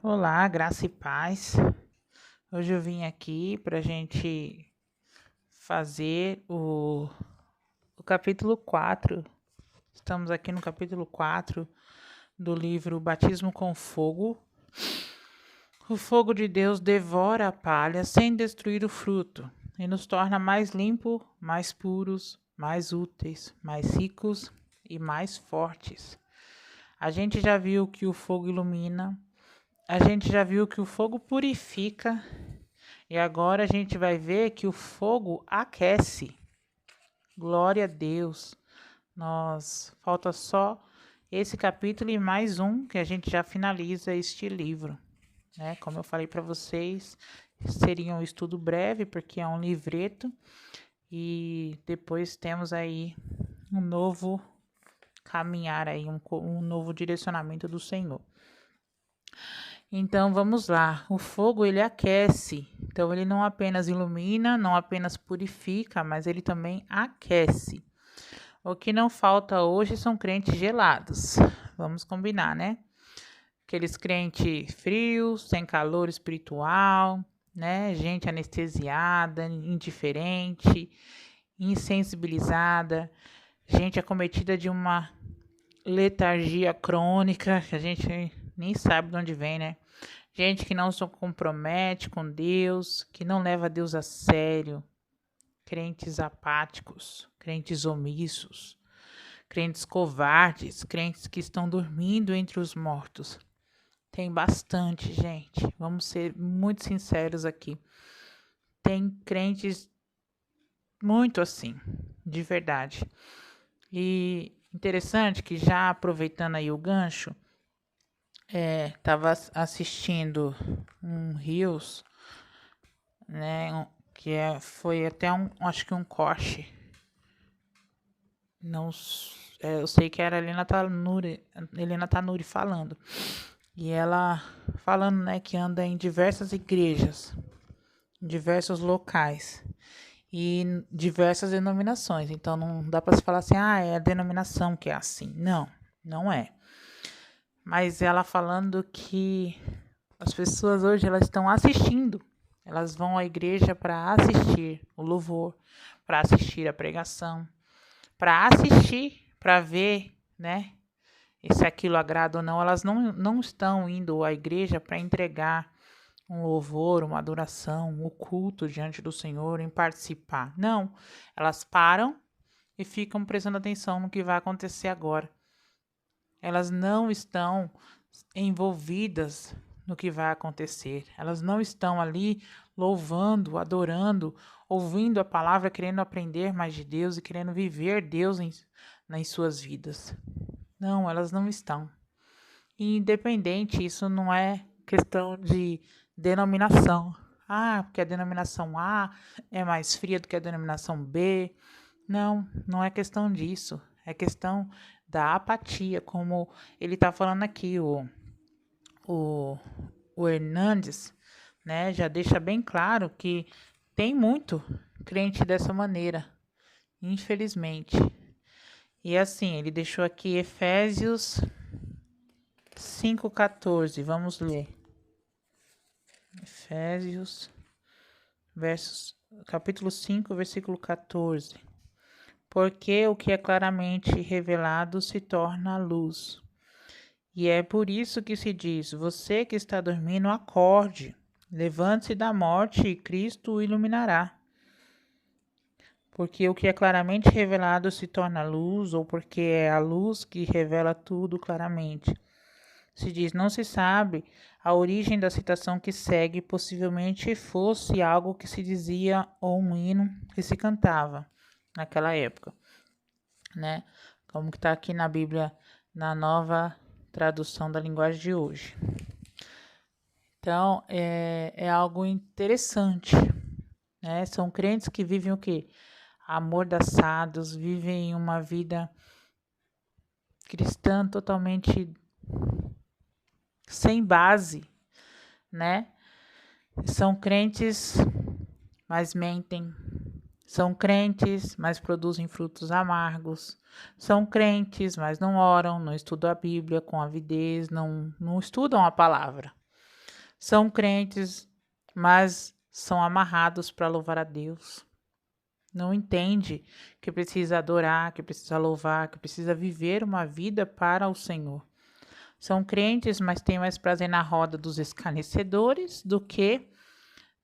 Olá, graça e paz. Hoje eu vim aqui para a gente fazer o capítulo 4. Estamos aqui no capítulo 4 do livro Batismo com Fogo. O fogo de Deus devora a palha sem destruir o fruto e nos torna mais limpos, mais puros, mais úteis, mais ricos e mais fortes. A gente já viu que o fogo ilumina, a gente já viu que o fogo purifica. E agora a gente vai ver que o fogo aquece. Glória a Deus. Falta só esse capítulo e mais um que a gente já finaliza este livro, né? Como eu falei para vocês, seria um estudo breve porque é um livreto e depois temos aí um novo caminhar aí, um novo direcionamento do Senhor. Então vamos lá, o fogo ele aquece, então ele não apenas ilumina, não apenas purifica, mas ele também aquece. O que não falta hoje são crentes gelados, vamos combinar, né? Aqueles crentes frios, sem calor espiritual, né? Gente anestesiada, indiferente, insensibilizada, gente acometida de uma letargia crônica, que a gente nem sabe de onde vem, né? Gente que não se compromete com Deus, que não leva Deus a sério. Crentes apáticos, crentes omissos, crentes covardes, crentes que estão dormindo entre os mortos. Tem bastante, gente. Vamos ser muito sinceros aqui. Tem crentes muito assim, de verdade. E interessante que já aproveitando aí o gancho, tava assistindo um Reels, né, foi até acho que um corte, não, eu sei que era a Helena Tanuri falando, e ela falando, né, que anda em diversas igrejas, em diversos locais, e diversas denominações, então não dá para se falar assim, é a denominação que é assim, não é. Mas ela falando que as pessoas hoje elas estão assistindo. Elas vão à igreja para assistir o louvor, para assistir a pregação, para assistir, para ver, né? Se aquilo agrada ou não. Elas não estão indo à igreja para entregar um louvor, uma adoração, o culto diante do Senhor, em participar. Não. Elas param e ficam prestando atenção no que vai acontecer agora. Elas não estão envolvidas no que vai acontecer. Elas não estão ali louvando, adorando, ouvindo a palavra, querendo aprender mais de Deus e querendo viver Deus nas suas vidas. Não, elas não estão. E independente, isso não é questão de denominação. Porque a denominação A é mais fria do que a denominação B. Não é questão disso. É questão da apatia, como ele está falando aqui, o Hernandes, né, já deixa bem claro que tem muito crente dessa maneira, infelizmente. E assim, ele deixou aqui Efésios 5:14, vamos ler. Efésios, capítulo 5, versículo 14. Porque o que é claramente revelado se torna luz. E é por isso que se diz: você que está dormindo, acorde, levante-se da morte e Cristo o iluminará. Porque o que é claramente revelado se torna luz, ou porque é a luz que revela tudo claramente. Se diz: não se sabe a origem da citação que segue, possivelmente fosse algo que se dizia ou um hino que se cantava naquela época, né? Como que está aqui na Bíblia, na Nova Tradução da Linguagem de hoje. Então, é algo interessante, né? São crentes que vivem o quê? Amordaçados, vivem uma vida cristã totalmente sem base, né? São crentes, mas mentem. São crentes, mas produzem frutos amargos. São crentes, mas não oram, não estudam a Bíblia com avidez, não estudam a palavra. São crentes, mas são amarrados para louvar a Deus. Não entende que precisa adorar, que precisa louvar, que precisa viver uma vida para o Senhor. São crentes, mas têm mais prazer na roda dos escarnecedores do que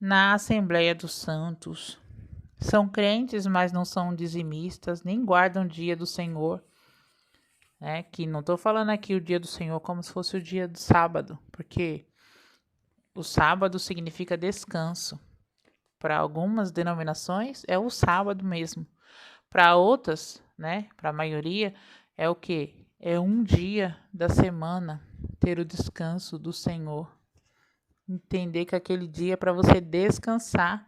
na Assembleia dos Santos. São crentes, mas não são dizimistas, nem guardam o dia do Senhor. Que não estou falando aqui o dia do Senhor como se fosse o dia do sábado, porque o sábado significa descanso. Para algumas denominações é o sábado mesmo. Para outras, para a maioria, é o quê? É um dia da semana ter o descanso do Senhor. Entender que aquele dia é para você descansar.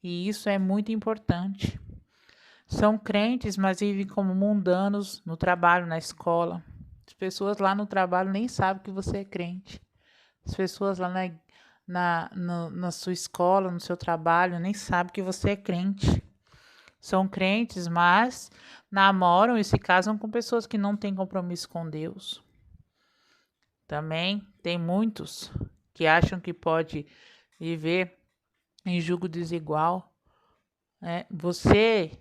E isso é muito importante. São crentes, mas vivem como mundanos no trabalho, na escola. As pessoas lá no trabalho nem sabem que você é crente. As pessoas lá na sua escola, no seu trabalho, nem sabem que você é crente. São crentes, mas namoram e se casam com pessoas que não têm compromisso com Deus. Também tem muitos que acham que pode viver em julgo desigual. Você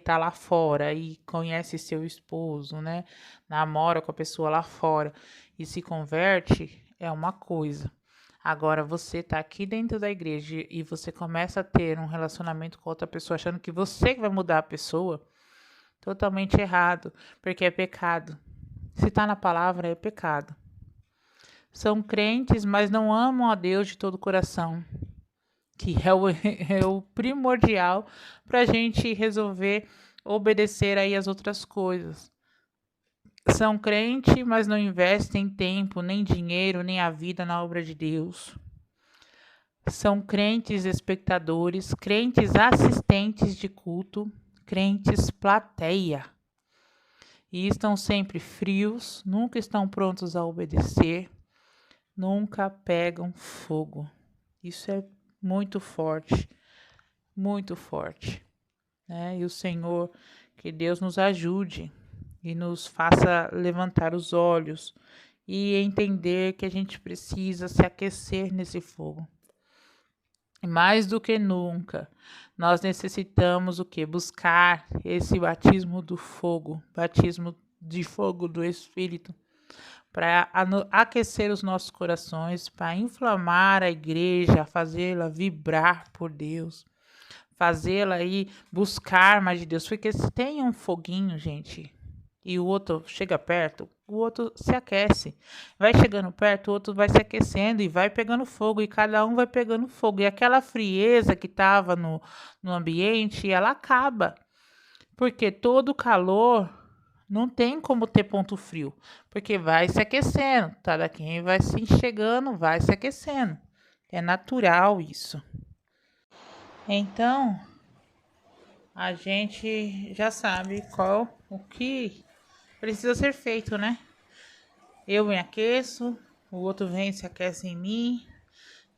tá lá fora e conhece seu esposo, namora com a pessoa lá fora e se converte, é uma coisa. Agora, você tá aqui dentro da igreja e você começa a ter um relacionamento com outra pessoa achando que você vai mudar a pessoa, totalmente errado, porque é pecado. Se tá na palavra, é pecado. São crentes, mas não amam a Deus de todo o coração, que é o primordial para a gente resolver obedecer aí as outras coisas. São crentes, mas não investem tempo, nem dinheiro, nem a vida na obra de Deus. São crentes espectadores, crentes assistentes de culto, crentes plateia. E estão sempre frios, nunca estão prontos a obedecer, nunca pegam fogo. Isso é muito forte, muito forte. E o Senhor, que Deus nos ajude e nos faça levantar os olhos e entender que a gente precisa se aquecer nesse fogo. E mais do que nunca, nós necessitamos o quê? Buscar esse batismo do fogo, batismo de fogo do Espírito, para aquecer os nossos corações, para inflamar a igreja, fazê-la vibrar por Deus, fazê-la aí buscar mais de Deus. Porque se tem um foguinho, gente, e o outro chega perto, o outro se aquece. Vai chegando perto, o outro vai se aquecendo e vai pegando fogo, e cada um vai pegando fogo. E aquela frieza que estava no ambiente, ela acaba. Porque todo calor não tem como ter ponto frio, porque vai se aquecendo, tá? Daqui vai se chegando, vai se aquecendo. É natural isso. Então, a gente já sabe o que precisa ser feito, Eu me aqueço, o outro vem e se aquece em mim.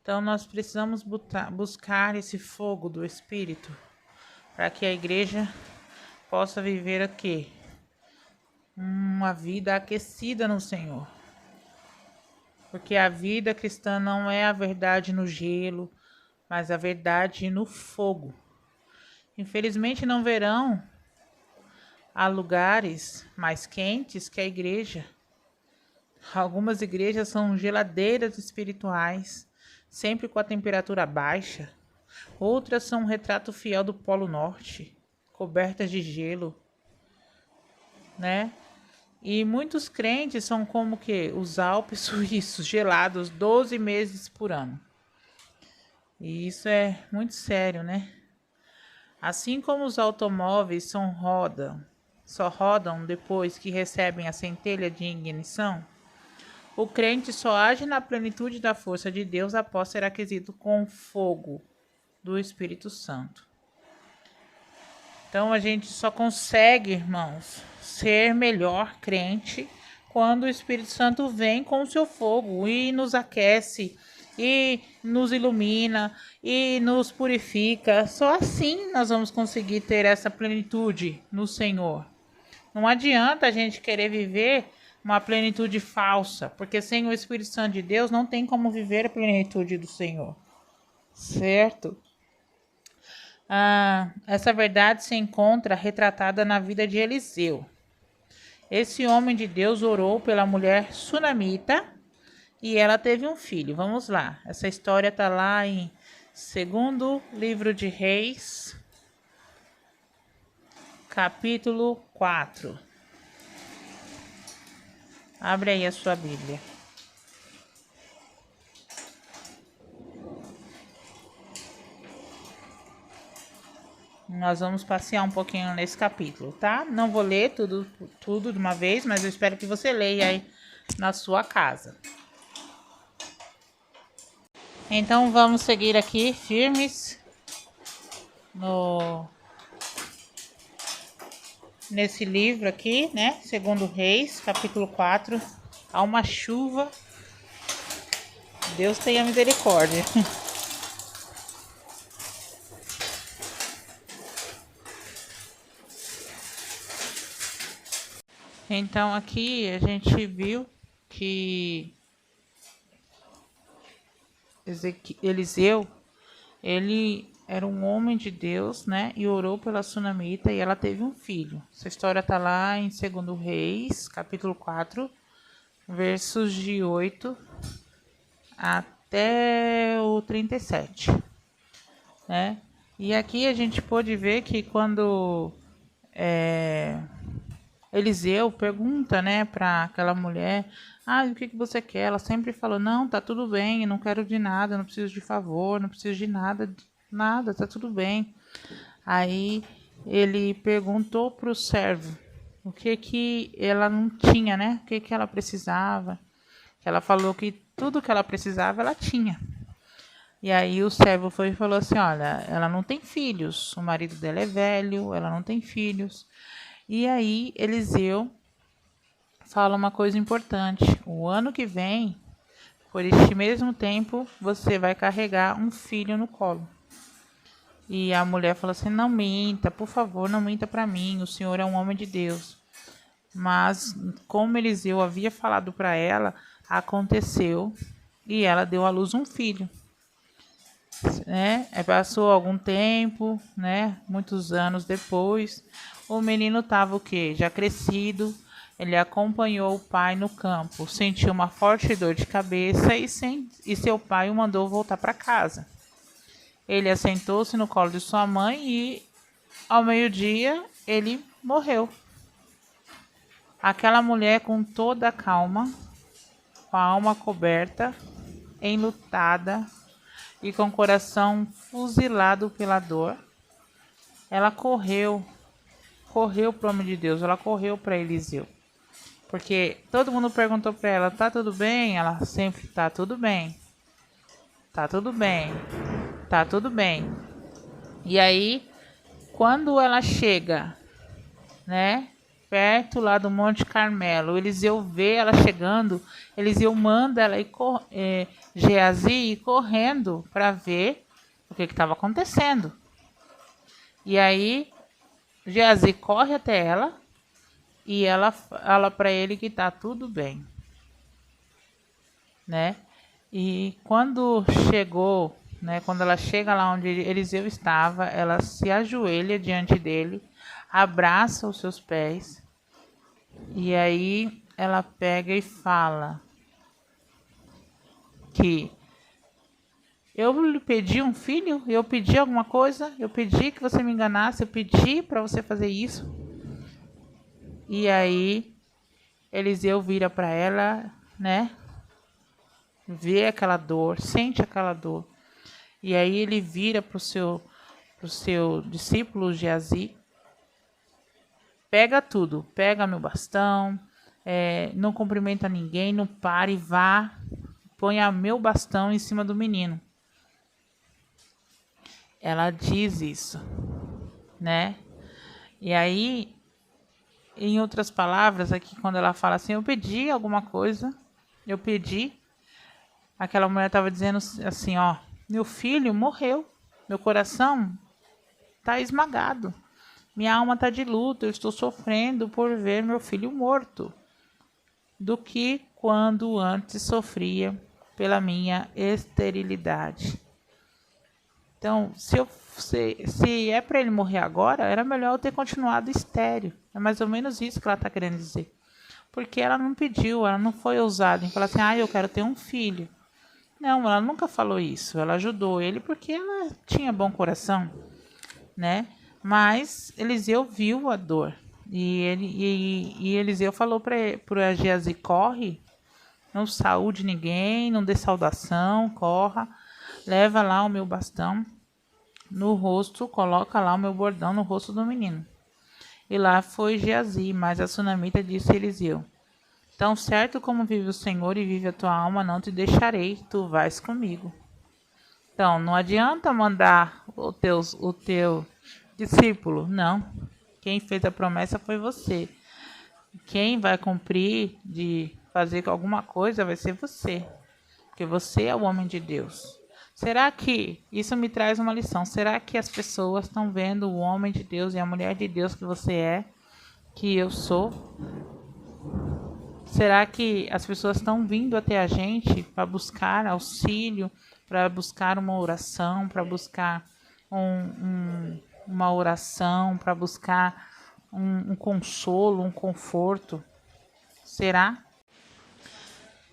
Então, nós precisamos buscar esse fogo do Espírito para que a igreja possa viver aqui uma vida aquecida no Senhor. Porque a vida cristã não é a verdade no gelo, mas a verdade no fogo. Infelizmente não verão há lugares mais quentes que a igreja. Algumas igrejas são geladeiras espirituais, sempre com a temperatura baixa. Outras são um retrato fiel do Polo Norte, cobertas de gelo, E muitos crentes são como que os Alpes suíços, gelados 12 meses por ano. E isso é muito sério, Assim como os automóveis só rodam depois que recebem a centelha de ignição, o crente só age na plenitude da força de Deus após ser aquecido com fogo do Espírito Santo. Então a gente só consegue, irmãos, ser melhor crente quando o Espírito Santo vem com o seu fogo e nos aquece, e nos ilumina, e nos purifica. Só assim nós vamos conseguir ter essa plenitude no Senhor. Não adianta a gente querer viver uma plenitude falsa, porque sem o Espírito Santo de Deus não tem como viver a plenitude do Senhor, certo? Essa verdade se encontra retratada na vida de Eliseu. Esse homem de Deus orou pela mulher sunamita e ela teve um filho. Vamos lá, essa história está lá em segundo livro de Reis, capítulo 4. Abre aí a sua Bíblia. Nós vamos passear um pouquinho nesse capítulo, tá? Não vou ler tudo de uma vez, mas eu espero que você leia aí na sua casa. Então vamos seguir aqui firmes nesse livro aqui, né? Segundo Reis, capítulo 4. Há uma chuva. Deus tenha misericórdia. Então aqui a gente viu que Eliseu, ele era um homem de Deus, né? E orou pela sunamita e ela teve um filho. Essa história tá lá em 2 Reis, capítulo 4, versos de 8 até o 37, né? E aqui a gente pôde ver que quando Eliseu pergunta, né, para aquela mulher, o que você quer? Ela sempre falou, não, tá tudo bem, eu não quero de nada, não preciso de favor, não preciso de nada, tá tudo bem. Aí ele perguntou para o servo o que ela não tinha, né, o que ela precisava. Ela falou que tudo que ela precisava, ela tinha. E aí o servo foi e falou assim, olha, ela não tem filhos, o marido dela é velho, ela não tem filhos. E aí Eliseu fala uma coisa importante. O ano que vem, por este mesmo tempo, você vai carregar um filho no colo. E a mulher falou assim, não minta, por favor, não minta para mim, o senhor é um homem de Deus. Mas como Eliseu havia falado para ela, aconteceu e ela deu à luz um filho. Né? Passou algum tempo, né? Muitos anos depois, o menino estava o quê? Já crescido. Ele acompanhou o pai no campo, sentiu uma forte dor de cabeça e seu pai o mandou voltar para casa. Ele assentou-se no colo de sua mãe e, ao meio-dia, ele morreu. Aquela mulher, com toda a calma, com a alma coberta, enlutada e com o coração fuzilado pela dor, ela correu para o homem de Deus, ela correu para Eliseu. Porque todo mundo perguntou para ela, tá tudo bem? Ela sempre, tá tudo bem. Tá tudo bem. Tá tudo bem. E aí, quando ela chega, né, perto lá do Monte Carmelo, Eliseu vê ela chegando, Eliseu manda ela Geazi ir correndo para ver o que estava acontecendo. E aí, Geazi corre até ela e ela fala para ele que tá tudo bem, né? E quando chegou, né, quando ela chega lá onde Eliseu estava, ela se ajoelha diante dele, abraça os seus pés e aí ela pega e fala que eu lhe pedi um filho, eu pedi alguma coisa, eu pedi que você me enganasse, eu pedi para você fazer isso. E aí Eliseu vira para ela, né? Vê aquela dor, sente aquela dor. E aí ele vira para o seu discípulo Geazi, pega tudo, pega meu bastão, não cumprimenta ninguém, não pare, vá, ponha meu bastão em cima do menino. Ela diz isso, né? E aí, em outras palavras, aqui quando ela fala assim, eu pedi alguma coisa, eu pedi, aquela mulher estava dizendo assim, ó, meu filho morreu, meu coração está esmagado, minha alma está de luto, eu estou sofrendo por ver meu filho morto. do que quando antes sofria pela minha esterilidade. Então, se é para ele morrer agora, era melhor eu ter continuado estéril. É mais ou menos isso que ela está querendo dizer. Porque ela não pediu, ela não foi ousada em falar assim, eu quero ter um filho. Não, ela nunca falou isso. Ela ajudou ele porque ela tinha bom coração, né? Mas Eliseu viu a dor. E Eliseu falou para Geazi, corre, não saúde ninguém, não dê saudação, corra, leva lá o meu bastão no rosto, coloca lá o meu bordão no rosto do menino. E lá foi Geazi, mas a sunamita disse a Eliseu, tão certo como vive o Senhor e vive a tua alma, não te deixarei, tu vais comigo. Então, não adianta mandar o teu discípulo, não. Quem fez a promessa foi você. Quem vai cumprir de fazer alguma coisa vai ser você, porque você é o homem de Deus. Será que, isso me traz uma lição, será que as pessoas estão vendo o homem de Deus e a mulher de Deus que você é, que eu sou? Será que as pessoas estão vindo até a gente para buscar auxílio, para buscar uma oração, para buscar uma oração, para buscar um consolo, um conforto? Será?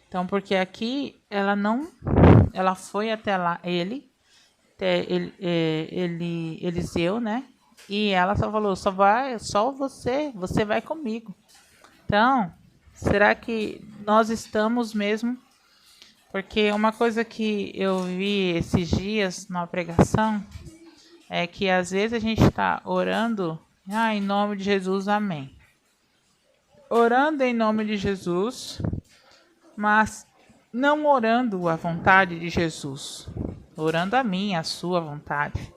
Então, porque aqui ela foi até lá, Eliseu, né? E ela só falou, só você vai comigo. Então, será que nós estamos mesmo? Porque uma coisa que eu vi esses dias na pregação é que às vezes a gente está orando, em nome de Jesus, amém. Orando em nome de Jesus, mas não orando a vontade de Jesus, orando a minha, a sua vontade.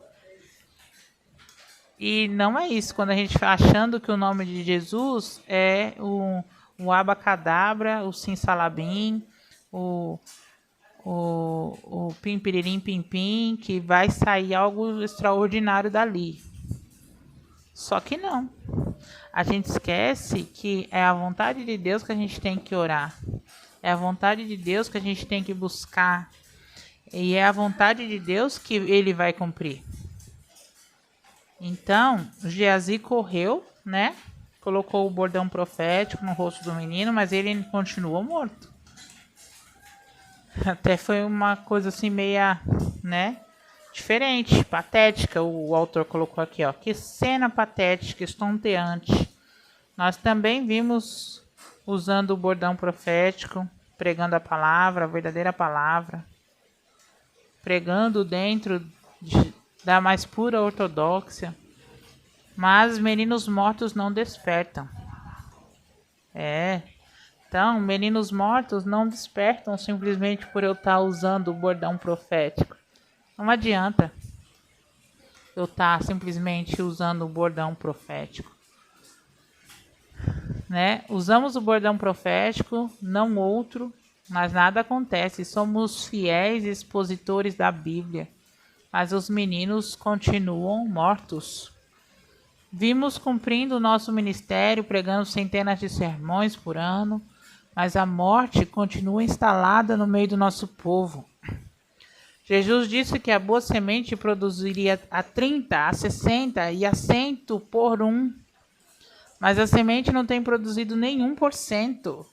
E não é isso, quando a gente está achando que o nome de Jesus é o abacadabra, o simsalabim, o pimpiririm pimpim, que vai sair algo extraordinário dali. Só que não. A gente esquece que é a vontade de Deus que a gente tem que orar. É a vontade de Deus que a gente tem que buscar. E é a vontade de Deus que ele vai cumprir. Então, Geazi correu, né? Colocou o bordão profético no rosto do menino, mas ele continuou morto. Até foi uma coisa assim meia, né? Diferente, patética, o autor colocou aqui, ó. Que cena patética, estonteante. Nós também vimos usando o bordão profético, pregando a palavra, a verdadeira palavra, pregando dentro da mais pura ortodoxia. Mas meninos mortos não despertam. Então, meninos mortos não despertam simplesmente por eu estar usando o bordão profético. Não adianta eu estar simplesmente usando o bordão profético, né? Usamos o bordão profético, não outro, mas nada acontece. Somos fiéis expositores da Bíblia, mas os meninos continuam mortos. Vimos cumprindo o nosso ministério, pregando centenas de sermões por ano, mas a morte continua instalada no meio do nosso povo. Jesus disse que a boa semente produziria a 30, a 60 e a 100 por um. Mas a semente não tem produzido nenhum por cento.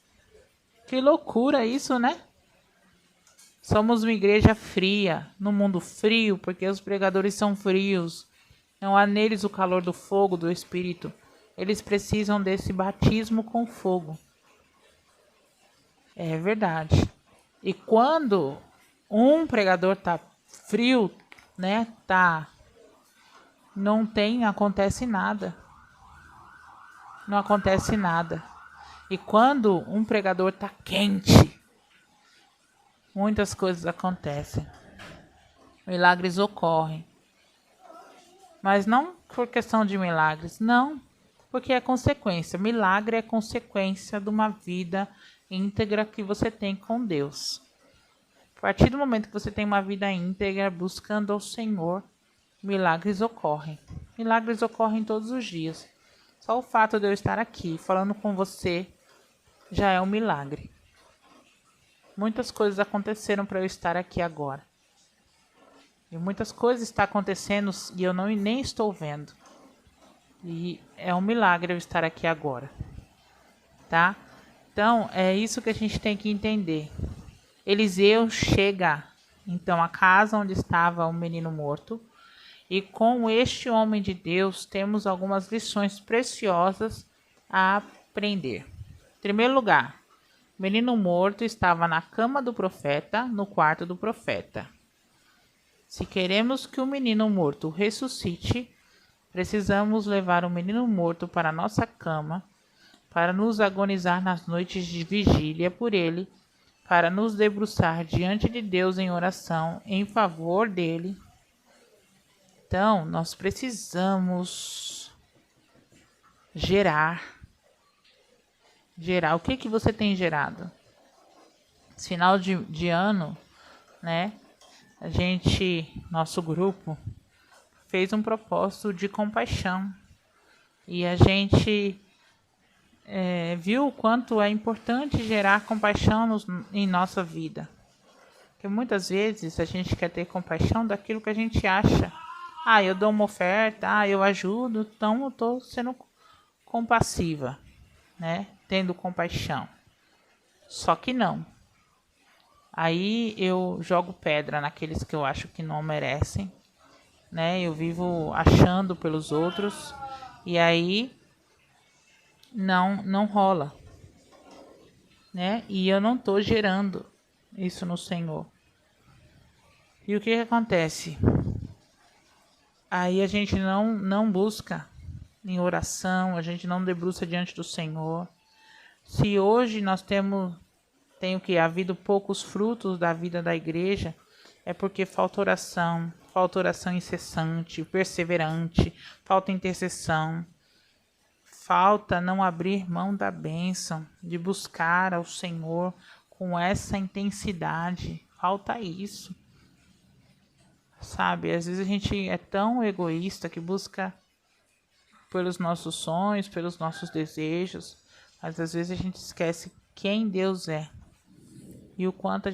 Que loucura isso, né? Somos uma igreja fria, no mundo frio, porque os pregadores são frios. Não há neles o calor do fogo, do Espírito. Eles precisam desse batismo com fogo. É verdade. E quando um pregador tá frio, né? Acontece nada. Não acontece nada. E quando um pregador tá quente, muitas coisas acontecem. Milagres ocorrem. Mas não por questão de milagres, não. Porque é consequência. Milagre é consequência de uma vida íntegra que você tem com Deus. A partir do momento que você tem uma vida íntegra, buscando ao Senhor, milagres ocorrem. Milagres ocorrem todos os dias. Só o fato de eu estar aqui, falando com você, já é um milagre. Muitas coisas aconteceram para eu estar aqui agora. E muitas coisas estão acontecendo e eu nem estou vendo. E é um milagre eu estar aqui agora. Tá? Então, é isso que a gente tem que entender. Eliseu chega, então, à casa onde estava o menino morto. E com este homem de Deus, temos algumas lições preciosas a aprender. Em primeiro lugar, o menino morto estava na cama do profeta, no quarto do profeta. Se queremos que o menino morto ressuscite, precisamos levar o menino morto para a nossa cama, para nos agonizar nas noites de vigília por ele, para nos debruçar diante de Deus em oração em favor dele. Então, nós precisamos gerar. O que você tem gerado? Final de ano, né? Nosso grupo, fez um propósito de compaixão. E a gente viu o quanto é importante gerar compaixão em nossa vida. Porque muitas vezes a gente quer ter compaixão daquilo que a gente acha. Eu dou uma oferta, eu ajudo, então eu estou sendo compassiva, né? Tendo compaixão. Só que não. Aí eu jogo pedra naqueles que eu acho que não merecem, né? Eu vivo achando pelos outros e aí não rola, né? E eu não estou gerando isso no Senhor. E o que acontece? Aí a gente não busca em oração, a gente não debruça diante do Senhor. Se hoje nós tem havido poucos frutos da vida da igreja, é porque falta oração incessante, perseverante, falta intercessão, falta não abrir mão da bênção, de buscar ao Senhor com essa intensidade, falta isso. Sabe, às vezes a gente é tão egoísta que busca pelos nossos sonhos, pelos nossos desejos, mas às vezes a gente esquece quem Deus é e o quanto a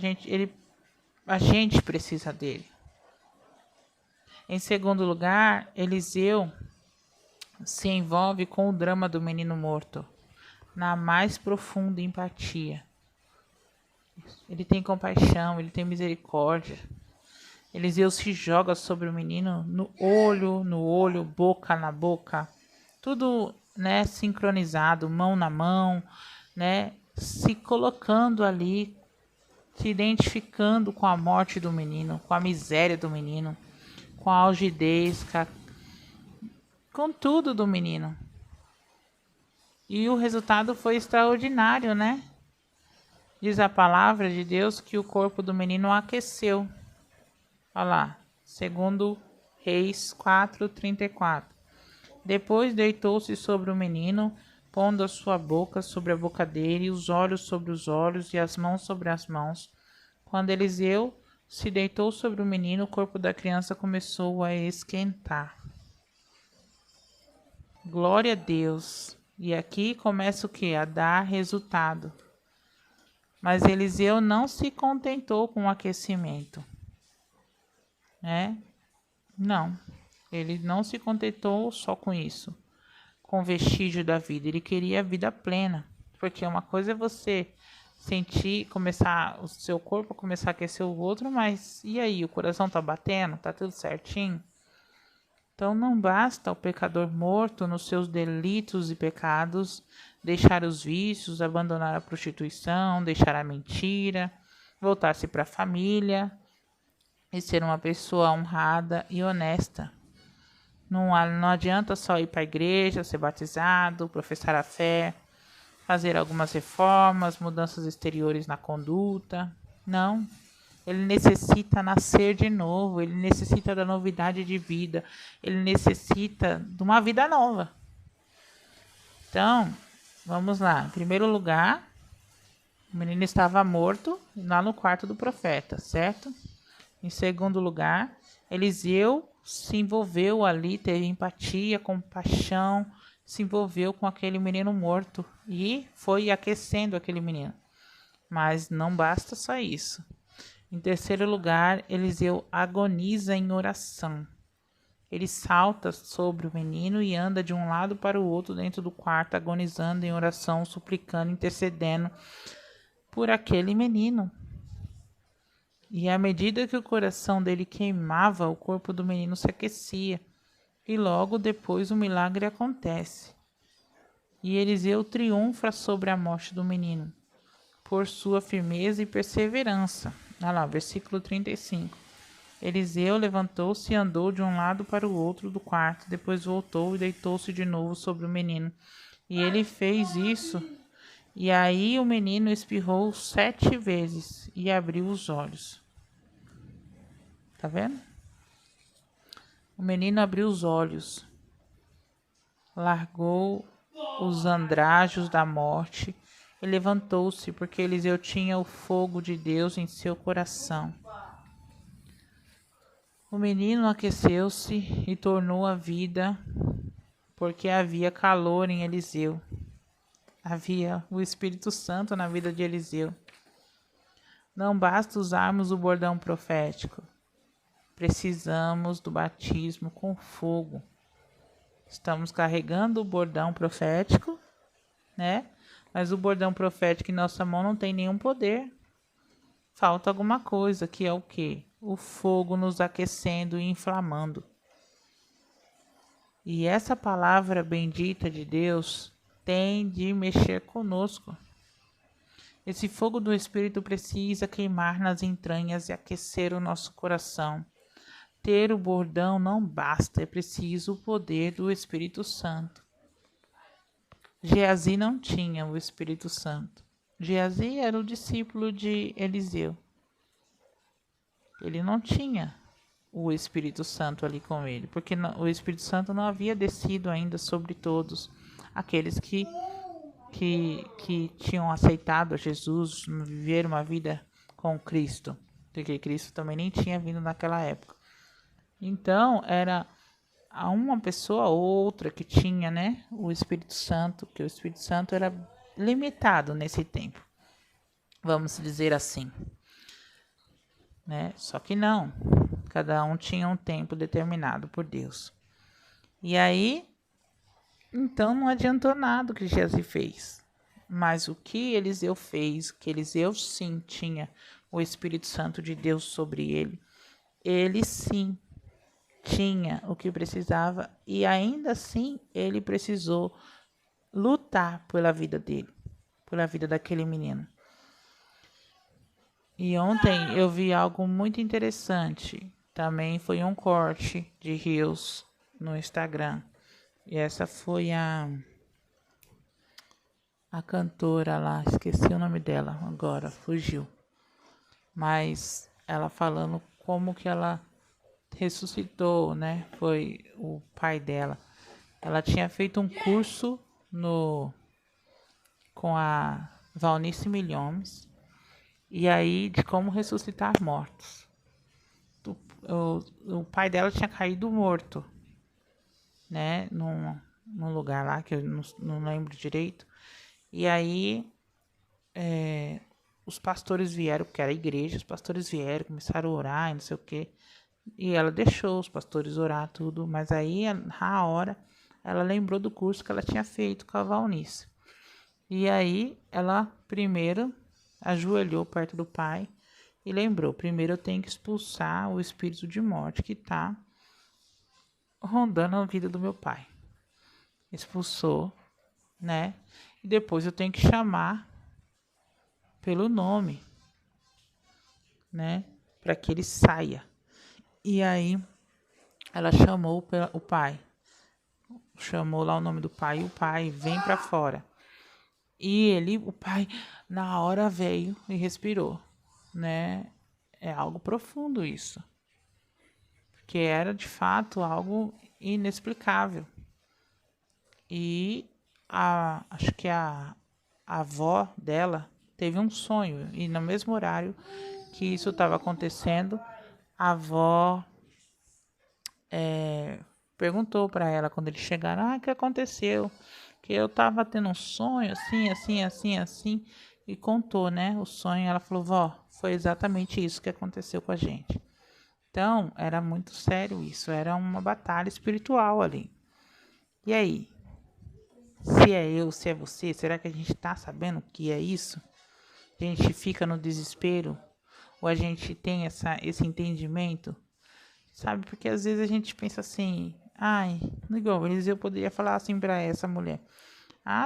gente precisa dele. Em segundo lugar, Eliseu se envolve com o drama do menino morto, na mais profunda empatia. Ele tem compaixão, ele tem misericórdia. Eliseu se joga sobre o menino no olho, boca na boca, tudo, né, sincronizado, mão na mão, né, se colocando ali, se identificando com a morte do menino, com a miséria do menino, com a algidez, com tudo do menino. E o resultado foi extraordinário, né? Diz a palavra de Deus que o corpo do menino aqueceu. Olha lá, segundo Reis 4:34. Depois deitou-se sobre o menino, pondo a sua boca sobre a boca dele, os olhos sobre os olhos e as mãos sobre as mãos. Quando Eliseu se deitou sobre o menino, o corpo da criança começou a esquentar. Glória a Deus. E aqui começa o que? A dar resultado. Mas Eliseu não se contentou com o aquecimento, né? Não, ele não se contentou só com isso, com o vestígio da vida. Ele queria a vida plena, porque uma coisa é você sentir, o seu corpo começar a aquecer o outro, mas e aí, o coração tá batendo? Tá tudo certinho? Então não basta o pecador morto nos seus delitos e pecados, deixar os vícios, abandonar a prostituição, deixar a mentira, voltar-se para a família e ser uma pessoa honrada e honesta. Não adianta só ir para a igreja, ser batizado, professar a fé, fazer algumas reformas, mudanças exteriores na conduta. Não. Ele necessita nascer de novo, ele necessita da novidade de vida, ele necessita de uma vida nova. Então, vamos lá. Em primeiro lugar, o menino estava morto lá no quarto do profeta, certo? Em segundo lugar, Eliseu se envolveu ali, teve empatia, compaixão, se envolveu com aquele menino morto e foi aquecendo aquele menino. Mas não basta só isso. Em terceiro lugar, Eliseu agoniza em oração. Ele salta sobre o menino e anda de um lado para o outro dentro do quarto, agonizando em oração, suplicando, intercedendo por aquele menino. E à medida que o coração dele queimava, o corpo do menino se aquecia. E logo depois o milagre acontece. E Eliseu triunfa sobre a morte do menino, por sua firmeza e perseverança. Olha lá, versículo 35. Eliseu levantou-se e andou de um lado para o outro do quarto, depois voltou e deitou-se de novo sobre o menino. E ele fez isso, e aí o menino espirrou 7 vezes e abriu os olhos. Tá vendo? O menino abriu os olhos, largou os andrajos da morte e levantou-se, porque Eliseu tinha o fogo de Deus em seu coração. O menino aqueceu-se e tornou a vida, porque havia calor em Eliseu. Havia o Espírito Santo na vida de Eliseu. Não basta usarmos o bordão profético. Precisamos do batismo com fogo. Estamos carregando o bordão profético, né? Mas o bordão profético em nossa mão não tem nenhum poder. Falta alguma coisa, que é o quê? O fogo nos aquecendo e inflamando. E essa palavra bendita de Deus tem de mexer conosco. Esse fogo do Espírito precisa queimar nas entranhas e aquecer o nosso coração. Ter o bordão não basta, é preciso o poder do Espírito Santo. Geazi não tinha o Espírito Santo. Geazi era o discípulo de Eliseu. Ele não tinha o Espírito Santo ali com ele, porque o Espírito Santo não havia descido ainda sobre todos aqueles que tinham aceitado a Jesus, viver uma vida com Cristo, porque Cristo também nem tinha vindo naquela época. Então, era uma pessoa ou outra que tinha, né, o Espírito Santo, que o Espírito Santo era limitado nesse tempo, vamos dizer assim, né? Só que não, cada um tinha um tempo determinado por Deus. E aí, então não adiantou nada o que Geazi fez. Mas o que Eliseu fez, que Eliseu sim tinha o Espírito Santo de Deus sobre ele, ele sim tinha o que precisava e ainda assim ele precisou lutar pela vida dele, pela vida daquele menino. E ontem eu vi algo muito interessante, também foi um corte de Reels no Instagram. E essa foi a cantora lá, esqueci o nome dela agora, fugiu. Mas ela falando como que ela ressuscitou, né? Foi o pai dela. Ela tinha feito um curso com a Valnice Milhomes, e aí de como ressuscitar mortos. O pai dela tinha caído morto, né? Num lugar lá que eu não lembro direito. E aí os pastores vieram, porque era igreja, os pastores vieram, começaram a orar e não sei o quê. E ela deixou os pastores orar tudo, mas aí, na hora, ela lembrou do curso que ela tinha feito com a Valnice. E aí, ela primeiro ajoelhou perto do pai e lembrou, primeiro eu tenho que expulsar o espírito de morte que está rondando a vida do meu pai. Expulsou, né? E depois eu tenho que chamar pelo nome, né? Para que ele saia. E aí, ela chamou o pai. Chamou lá o nome do pai e o pai vem para fora. E o pai, na hora veio e respirou, né? É algo profundo isso. Porque era, de fato, algo inexplicável. E acho que a avó dela teve um sonho. E no mesmo horário que isso estava acontecendo, a avó perguntou para ela quando eles chegaram, o que aconteceu? Que eu tava tendo um sonho, assim, e contou, né, o sonho. Ela falou, vó, foi exatamente isso que aconteceu com a gente. Então, era muito sério isso, era uma batalha espiritual ali. E aí? Se é eu, se é você, será que a gente tá sabendo o que é isso? A gente fica no desespero? Ou a gente tem esse entendimento? Sabe, porque às vezes a gente pensa assim, igual eu poderia falar assim pra essa mulher,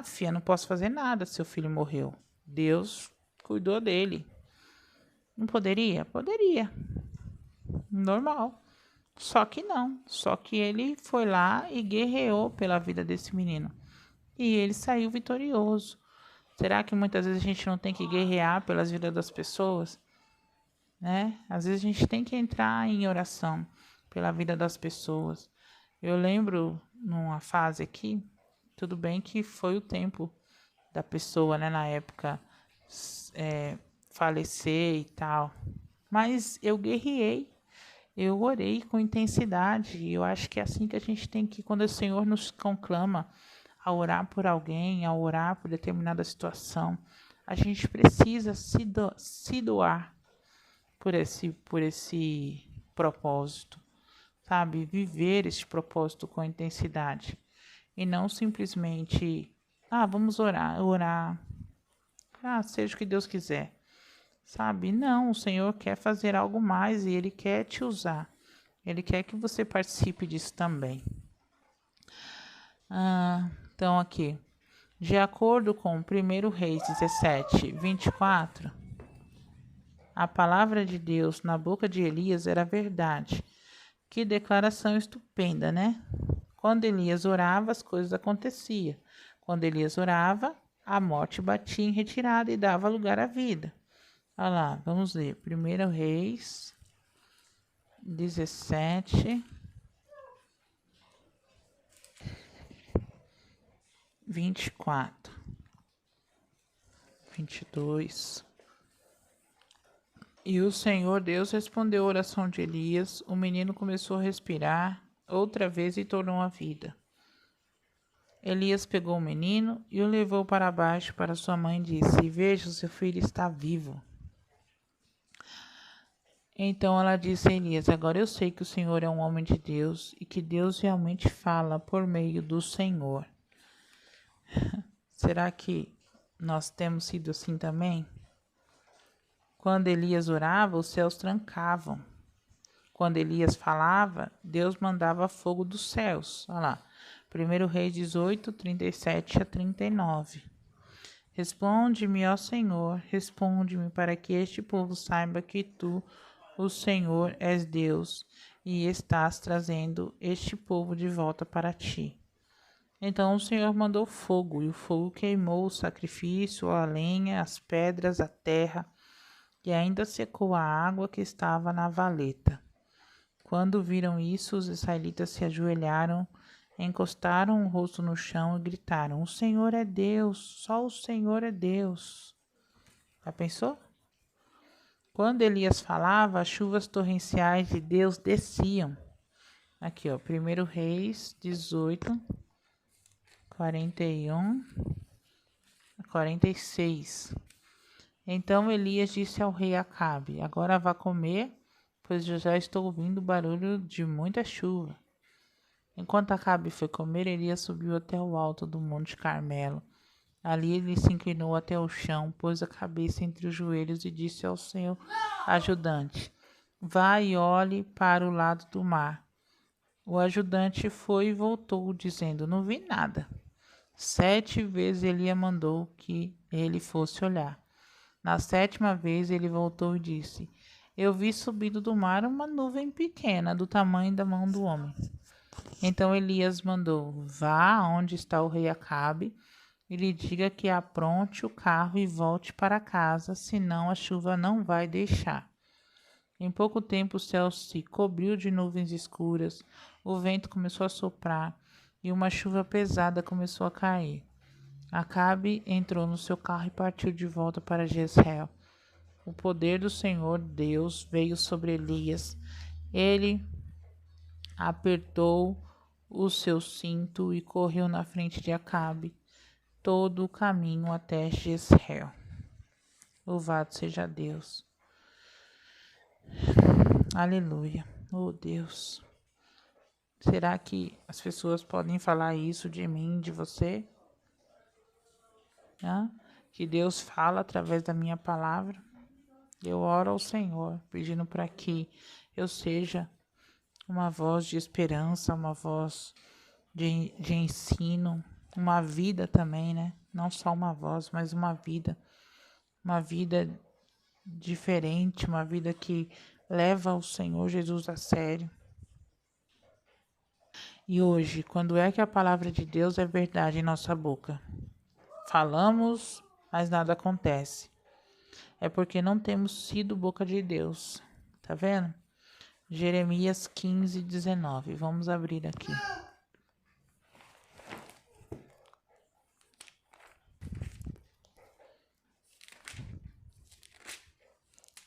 filha, não posso fazer nada, seu filho morreu. Deus cuidou dele. Não poderia? Poderia. Normal. Só que não. Só que ele foi lá e guerreou pela vida desse menino. E ele saiu vitorioso. Será que muitas vezes a gente não tem que guerrear pelas vidas das pessoas? Né? Às vezes a gente tem que entrar em oração pela vida das pessoas. Eu lembro numa fase aqui, tudo bem que foi o tempo da pessoa, né, na época, falecer e tal. Mas eu guerreei, eu orei com intensidade. E eu acho que é assim que a gente tem que, quando o Senhor nos conclama a orar por alguém, a orar por determinada situação, a gente precisa se doar por esse propósito, sabe? Viver esse propósito com intensidade. E não simplesmente, vamos orar, seja o que Deus quiser, sabe? Não, o Senhor quer fazer algo mais e Ele quer te usar. Ele quer que você participe disso também. Então aqui, de acordo com 1 Reis 17, 24, a palavra de Deus na boca de Elias era verdade. Que declaração estupenda, né? Quando Elias orava, as coisas aconteciam. Quando Elias orava, a morte batia em retirada e dava lugar à vida. Olha lá, vamos ler. 1 Reis 17, 24, 22. E o Senhor Deus respondeu a oração de Elias. O menino começou a respirar outra vez e tornou à vida. Elias pegou o menino e o levou para baixo para sua mãe e disse, veja, seu filho está vivo. Então ela disse a Elias, agora eu sei que o Senhor é um homem de Deus e que Deus realmente fala por meio do Senhor. Será que nós temos sido assim também? Quando Elias orava, os céus trancavam. Quando Elias falava, Deus mandava fogo dos céus. Olha lá, 1 Reis 18, 37 a 39. Responde-me, ó Senhor, responde-me para que este povo saiba que tu, o Senhor, és Deus e estás trazendo este povo de volta para ti. Então o Senhor mandou fogo, e o fogo queimou o sacrifício, a lenha, as pedras, a terra, e ainda secou a água que estava na valeta. Quando viram isso, os israelitas se ajoelharam, encostaram o rosto no chão e gritaram, o Senhor é Deus, só o Senhor é Deus. Já pensou? Quando Elias falava, as chuvas torrenciais de Deus desciam. Aqui, 1 Reis 18, 41 a 46. Então Elias disse ao rei Acabe, agora vá comer, pois eu já estou ouvindo o barulho de muita chuva. Enquanto Acabe foi comer, Elias subiu até o alto do Monte Carmelo. Ali ele se inclinou até o chão, pôs a cabeça entre os joelhos e disse ao seu ajudante, vá e olhe para o lado do mar. O ajudante foi e voltou, dizendo, não vi nada. 7 vezes Elias mandou que ele fosse olhar. Na 7ª vez ele voltou e disse, eu vi subindo do mar uma nuvem pequena, do tamanho da mão do homem. Então Elias mandou, vá onde está o rei Acabe e lhe diga que apronte o carro e volte para casa, senão a chuva não vai deixar. Em pouco tempo o céu se cobriu de nuvens escuras, o vento começou a soprar e uma chuva pesada começou a cair. Acabe entrou no seu carro e partiu de volta para Jezreel. O poder do Senhor Deus veio sobre Elias. Ele apertou o seu cinto e correu na frente de Acabe todo o caminho até Jezreel. Louvado seja Deus. Aleluia. Oh Deus. Será que as pessoas podem falar isso de mim, de você? Que Deus fala através da minha palavra? Eu oro ao Senhor, pedindo para que eu seja uma voz de esperança, uma voz de ensino, uma vida também, né? Não só uma voz, mas uma vida diferente, uma vida que leva o Senhor Jesus a sério. E hoje, quando é que a palavra de Deus é verdade em nossa boca? Falamos, mas nada acontece. É porque não temos sido boca de Deus. Tá vendo? Jeremias 15, 19. Vamos abrir aqui.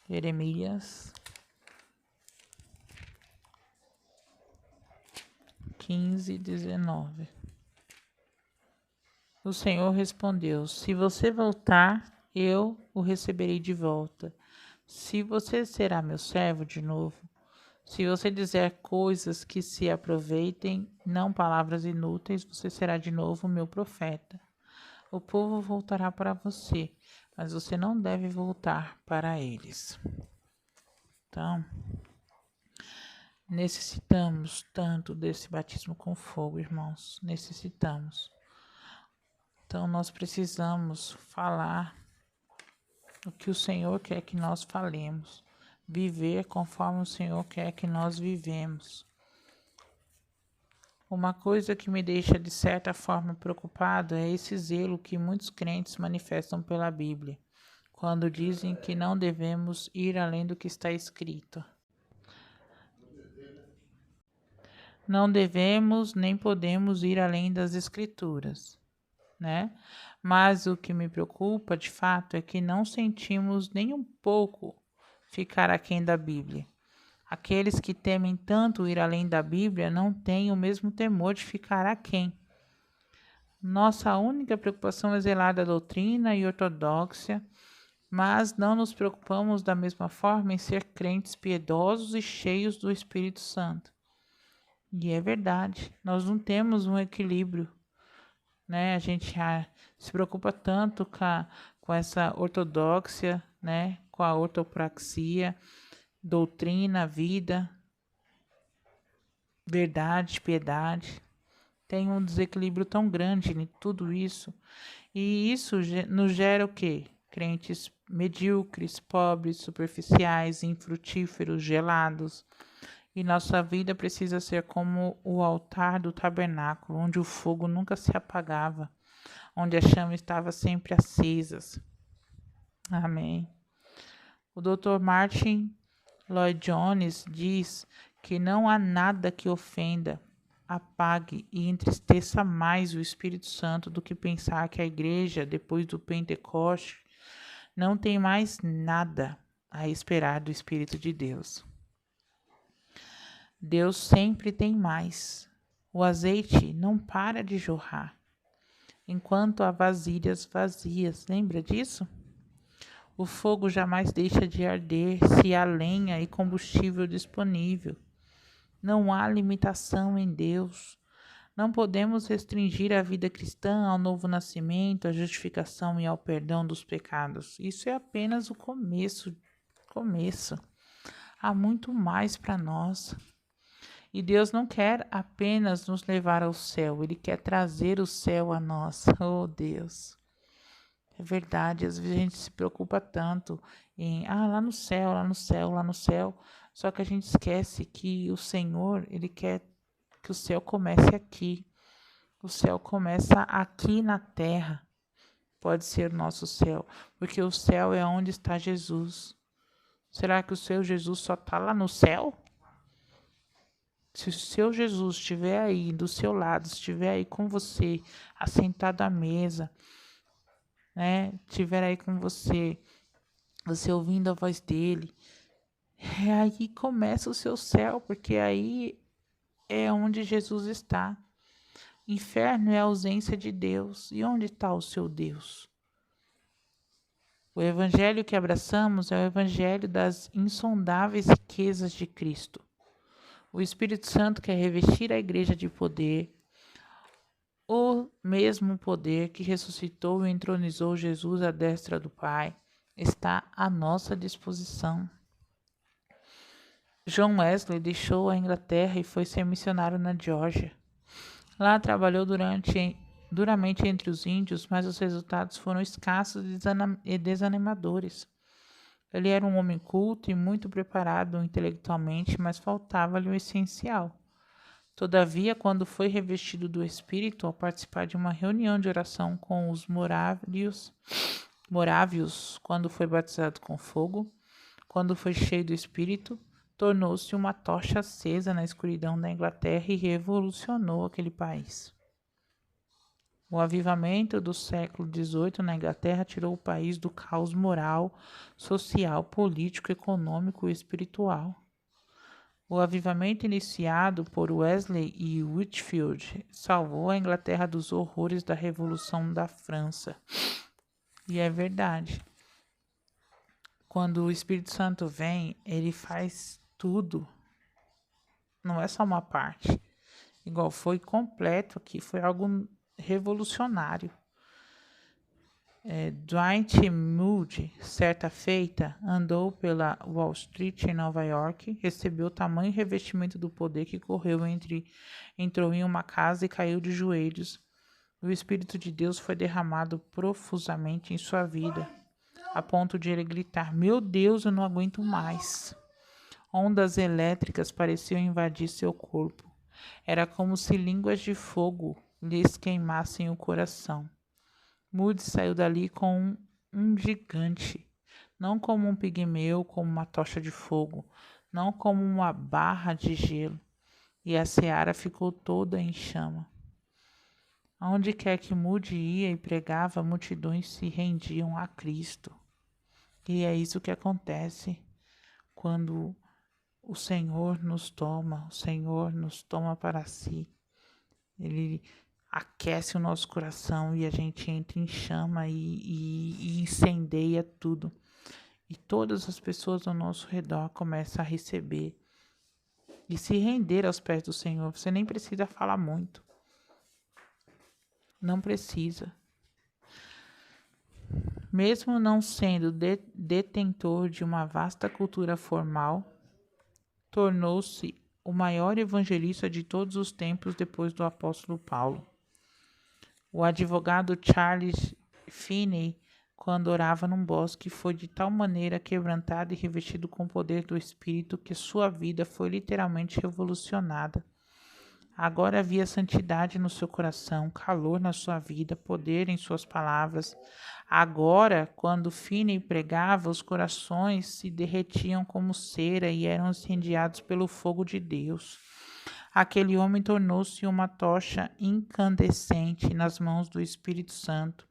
Jeremias 15, 19. O Senhor respondeu: se você voltar, eu o receberei de volta. Se você será meu servo de novo, se você dizer coisas que se aproveitem, não palavras inúteis, você será de novo meu profeta. O povo voltará para você, mas você não deve voltar para eles. Então, necessitamos tanto desse batismo com fogo, irmãos. Necessitamos. Então, nós precisamos falar o que o Senhor quer que nós falemos. Viver conforme o Senhor quer que nós vivemos. Uma coisa que me deixa de certa forma preocupado é esse zelo que muitos crentes manifestam pela Bíblia, quando dizem que não devemos ir além do que está escrito. Não devemos nem podemos ir além das Escrituras, né? Mas o que me preocupa, de fato, é que não sentimos nem um pouco ficar aquém da Bíblia. Aqueles que temem tanto ir além da Bíblia não têm o mesmo temor de ficar aquém. Nossa única preocupação é zelar da doutrina e ortodoxia, mas não nos preocupamos da mesma forma em ser crentes piedosos e cheios do Espírito Santo. E é verdade, nós não temos um equilíbrio, né? A gente se preocupa tanto com essa ortodoxia, né? Com a ortopraxia, doutrina, vida, verdade, piedade. Tem um desequilíbrio tão grande em tudo isso. E isso nos gera o quê? Crentes medíocres, pobres, superficiais, infrutíferos, gelados. E nossa vida precisa ser como o altar do tabernáculo, onde o fogo nunca se apagava, onde a chama estava sempre acesa. Amém. O Dr. Martin Lloyd Jones diz que não há nada que ofenda, apague e entristeça mais o Espírito Santo do que pensar que a igreja, depois do Pentecoste, não tem mais nada a esperar do Espírito de Deus. Deus sempre tem mais. O azeite não para de jorrar, enquanto há vasilhas vazias. Lembra disso? O fogo jamais deixa de arder se há lenha e combustível disponível. Não há limitação em Deus. Não podemos restringir a vida cristã ao novo nascimento, à justificação e ao perdão dos pecados. Isso é apenas o começo. Há muito mais para nós. E Deus não quer apenas nos levar ao céu, Ele quer trazer o céu a nós. Oh, Deus! É verdade, às vezes a gente se preocupa tanto em, lá no céu, lá no céu, lá no céu. Só que a gente esquece que o Senhor, Ele quer que o céu comece aqui. O céu começa aqui na terra. Pode ser o nosso céu, porque o céu é onde está Jesus. Será que o seu Jesus só está lá no céu? Se o seu Jesus estiver aí do seu lado, estiver aí com você, assentado à mesa, né? Estiver aí com você, você ouvindo a voz dele, aí começa o seu céu, porque aí é onde Jesus está. Inferno é a ausência de Deus. E onde está o seu Deus? O evangelho que abraçamos é o evangelho das insondáveis riquezas de Cristo. O Espírito Santo quer revestir a igreja de poder, o mesmo poder que ressuscitou e entronizou Jesus à destra do Pai está à nossa disposição. John Wesley deixou a Inglaterra e foi ser missionário na Geórgia. Lá trabalhou duramente entre os índios, mas os resultados foram escassos e desanimadores. Ele era um homem culto e muito preparado intelectualmente, mas faltava-lhe o essencial. Todavia, quando foi revestido do Espírito, ao participar de uma reunião de oração com os morávios, quando foi batizado com fogo, quando foi cheio do Espírito, tornou-se uma tocha acesa na escuridão da Inglaterra e revolucionou aquele país. O avivamento do século XVIII na Inglaterra tirou o país do caos moral, social, político, econômico e espiritual. O avivamento iniciado por Wesley e Whitefield salvou a Inglaterra dos horrores da Revolução da França. E é verdade. Quando o Espírito Santo vem, ele faz tudo. Não é só uma parte. Igual foi completo aqui, foi algo revolucionário. Dwight Moody, certa feita, andou pela Wall Street em Nova York, recebeu tamanho revestimento do poder que entrou em uma casa e caiu de joelhos. O Espírito de Deus foi derramado profusamente em sua vida, a ponto de ele gritar: "Meu Deus, eu não aguento mais." Ondas elétricas pareciam invadir seu corpo. Era como se línguas de fogo lhes queimassem o coração. Moody saiu dali com um gigante, não como um pigmeu, como uma tocha de fogo, não como uma barra de gelo, e a seara ficou toda em chama. Aonde quer que Moody ia e pregava, multidões se rendiam a Cristo. E é isso que acontece quando o Senhor nos toma para si. Ele aquece o nosso coração e a gente entra em chama e incendeia tudo. E todas as pessoas ao nosso redor começam a receber e se render aos pés do Senhor. Você nem precisa falar muito. Não precisa. Mesmo não sendo detentor de uma vasta cultura formal, tornou-se o maior evangelista de todos os tempos depois do apóstolo Paulo. O advogado Charles Finney, quando orava num bosque, foi de tal maneira quebrantado e revestido com o poder do Espírito que sua vida foi literalmente revolucionada. Agora havia santidade no seu coração, calor na sua vida, poder em suas palavras. Agora, quando Finney pregava, os corações se derretiam como cera e eram incendiados pelo fogo de Deus. Aquele homem tornou-se uma tocha incandescente nas mãos do Espírito Santo.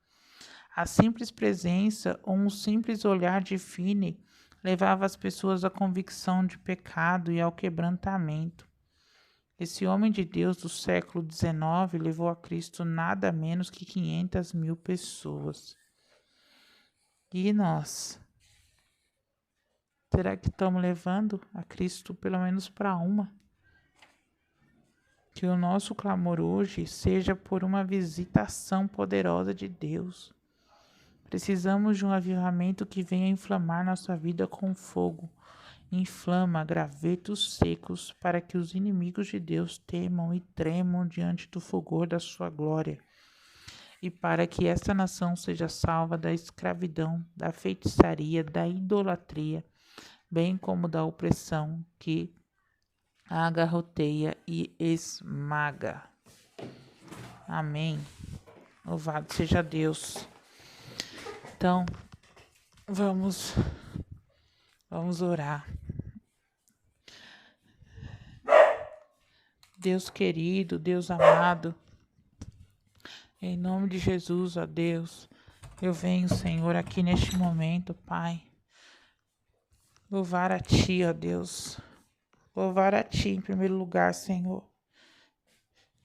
A simples presença ou um simples olhar de Finney levava as pessoas à convicção de pecado e ao quebrantamento. Esse homem de Deus do século XIX levou a Cristo nada menos que 500.000 pessoas. E nós? Será que estamos levando a Cristo pelo menos para uma? Que o nosso clamor hoje seja por uma visitação poderosa de Deus. Precisamos de um avivamento que venha inflamar nossa vida com fogo. Inflama gravetos secos para que os inimigos de Deus temam e tremam diante do fulgor da sua glória. E para que esta nação seja salva da escravidão, da feitiçaria, da idolatria, bem como da opressão que a agarroteia e esmaga. Amém. Louvado seja Deus. Então, vamos orar. Deus querido, Deus amado, em nome de Jesus, ó Deus, eu venho, Senhor, aqui neste momento, Pai, louvar a Ti, ó Deus, louvar a Ti em primeiro lugar, Senhor,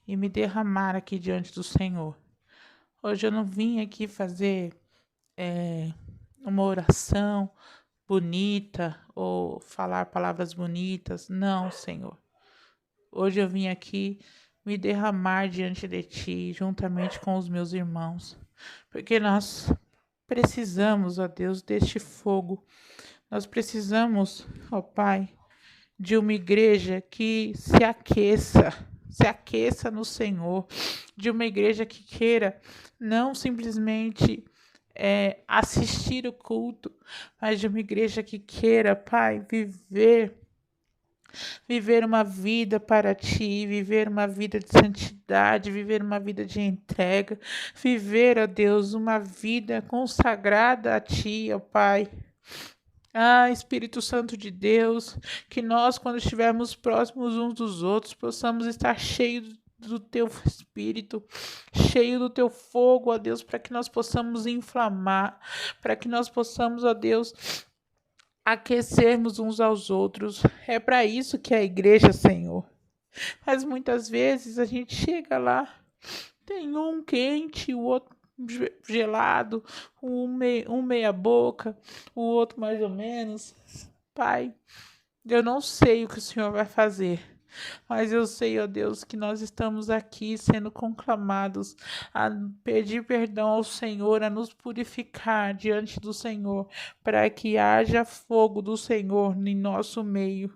e me derramar aqui diante do Senhor. Hoje eu não vim aqui fazer uma oração bonita ou falar palavras bonitas. Não, Senhor. Hoje eu vim aqui me derramar diante de Ti, juntamente com os meus irmãos, porque nós precisamos, ó Deus, deste fogo. Nós precisamos, ó Pai, de uma igreja que se aqueça no Senhor, de uma igreja que queira não simplesmente assistir o culto, mas de uma igreja que queira, Pai, viver uma vida para Ti, viver uma vida de santidade, viver uma vida de entrega, viver, ó Deus, uma vida consagrada a Ti, ó Pai. Ah, Espírito Santo de Deus, que nós, quando estivermos próximos uns dos outros, possamos estar cheios do Teu Espírito, cheio do Teu fogo, ó Deus, para que nós possamos inflamar, para que nós possamos, ó Deus, aquecermos uns aos outros. É para isso que é a igreja, Senhor. Mas muitas vezes a gente chega lá, tem um quente, o outro gelado, um meia boca, o outro mais ou menos. Pai, eu não sei o que o Senhor vai fazer, mas eu sei, ó Deus, que nós estamos aqui sendo conclamados a pedir perdão ao Senhor, a nos purificar diante do Senhor, para que haja fogo do Senhor em nosso meio.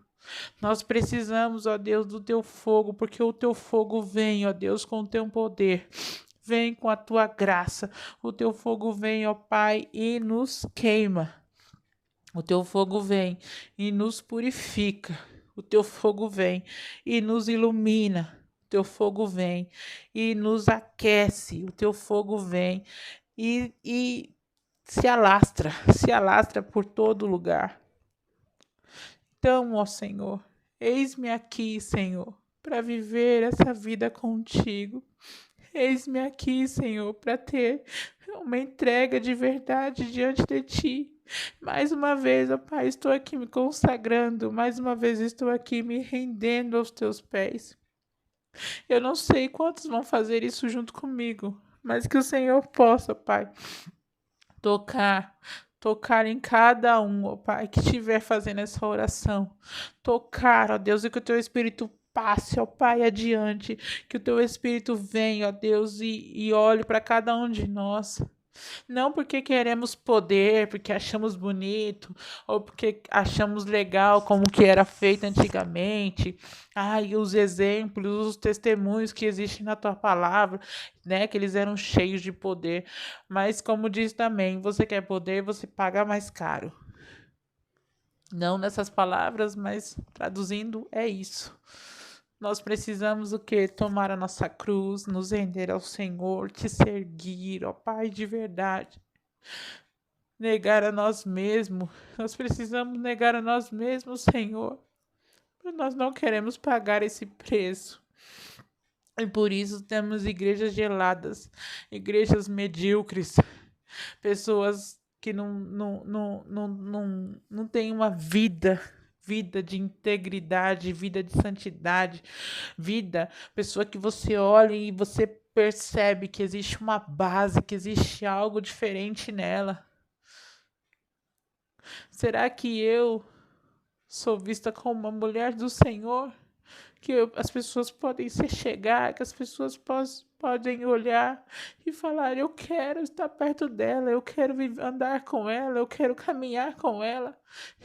Nós precisamos, ó Deus, do Teu fogo, porque o Teu fogo vem, ó Deus, com o Teu poder. Vem com a Tua graça. O Teu fogo vem, ó Pai, e nos queima. O Teu fogo vem e nos purifica. O Teu fogo vem e nos ilumina. O Teu fogo vem e nos aquece. O Teu fogo vem e se alastra por todo lugar. Então, ó Senhor, eis-me aqui, Senhor, para viver essa vida contigo. Eis-me aqui, Senhor, para ter uma entrega de verdade diante de Ti. Mais uma vez, ó Pai, estou aqui me consagrando. Mais uma vez estou aqui me rendendo aos Teus pés. Eu não sei quantos vão fazer isso junto comigo, mas que o Senhor possa, Pai, tocar em cada um, ó Pai, que estiver fazendo essa oração. Tocar, ó Deus, e que o Teu Espírito passe, ó Pai, adiante. Que o Teu Espírito venha, ó Deus, e olhe para cada um de nós. Não porque queremos poder, porque achamos bonito, ou porque achamos legal como que era feito antigamente. Ai, os exemplos, os testemunhos que existem na Tua palavra, né? Que eles eram cheios de poder. Mas como diz também, você quer poder, você paga mais caro. Não nessas palavras, mas traduzindo, é isso. Nós precisamos o quê? Tomar a nossa cruz, nos render ao Senhor, te seguir, ó Pai, de verdade. Negar a nós mesmos. Nós precisamos negar a nós mesmos, Senhor. Nós não queremos pagar esse preço. E por isso temos igrejas geladas, igrejas medíocres, pessoas que não têm uma vida de integridade, vida de santidade, pessoa que você olha e você percebe que existe uma base, que existe algo diferente nela. Será que eu sou vista como uma mulher do Senhor? Que as pessoas podem se chegar, que as pessoas podem olhar e falar: eu quero estar perto dela, eu quero andar com ela, eu quero caminhar com ela,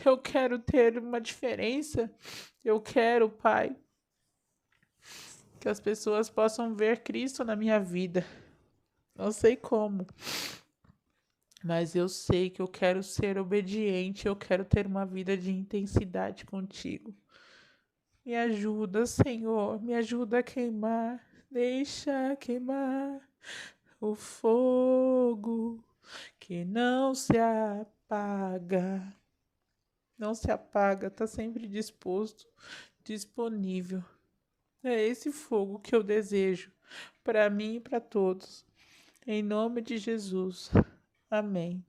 eu quero ter uma diferença, eu quero, Pai, que as pessoas possam ver Cristo na minha vida. Não sei como, mas eu sei que eu quero ser obediente, eu quero ter uma vida de intensidade contigo. Me ajuda, Senhor, me ajuda a queimar, deixa queimar o fogo que não se apaga. Não se apaga, está sempre disposto, disponível. É esse fogo que eu desejo para mim e para todos. Em nome de Jesus. Amém.